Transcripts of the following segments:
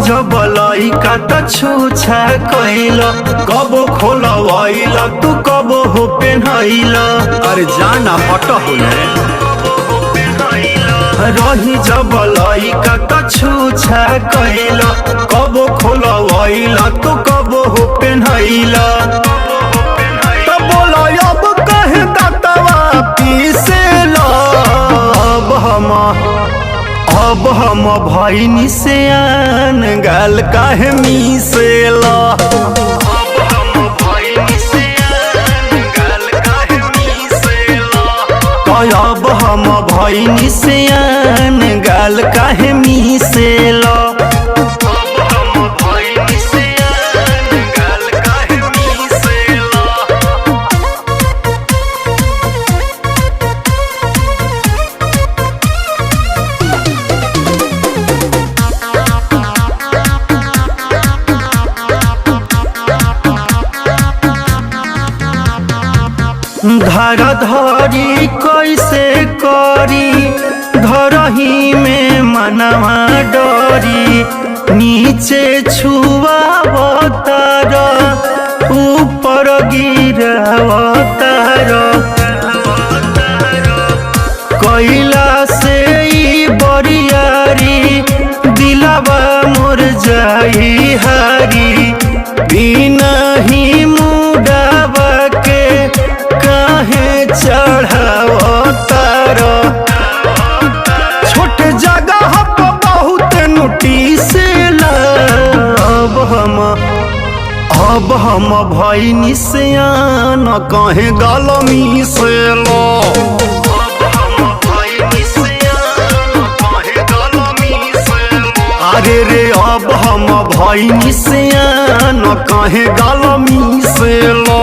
जब लइका त छुछा कइल, कब खोलवाइल तू कब हो पेन्हइल। अरे जाना हट होले रही जब लइका त छुछा कइल, कब खोलवाइल तू कब हो पेन्हइल। त बोला अब कहे दातवा पीसेल, अब हम भइनी सियान गाल काहे मिसेला। अब हम भइनी सियान गाल काहे मिसेला। धरा धरी कैसे करी, धरही में मनवा डरी। नीचे छुआवतार ऊपर गिरावतार, कैला से ई बरियारी दिलवा मोर जाई हारी। बिना ही मुडावा के काहे चढ़ावतार, छोट जगह पर बहुत नोटिस ला। अब हम भइनी सियान कहे गाल मिसेला। अरे रे अब हम भइनी सियान कहे गाल मिसेला।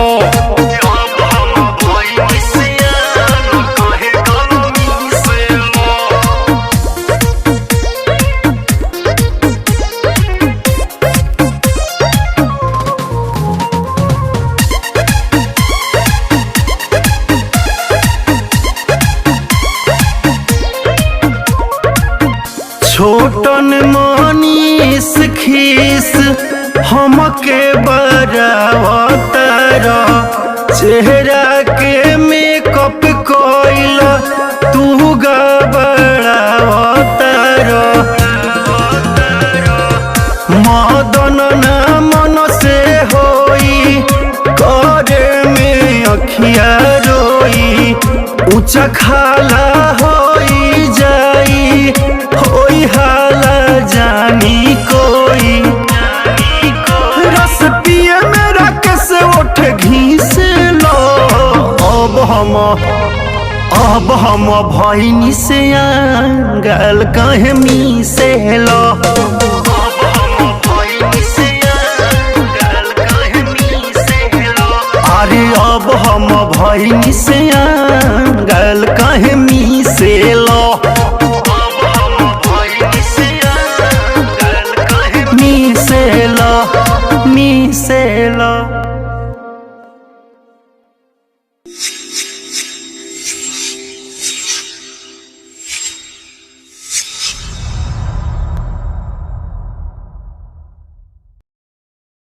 छोटन मनीष खीस हमके बरावतार, चेहरा के मेकअप कइल तू गबड़ावतार। मदन ना मन से होई करे में अखिया रोई। ऊंचा खाला होई जाई होई हाला जानी कोई। रस पिए मेरा कैसे उठ घीस लो। अब हम भइनी सियान गाल काहे मिसेला। अरे अब हम भइनी सियान गाल काहे मिसेला। मिसेला।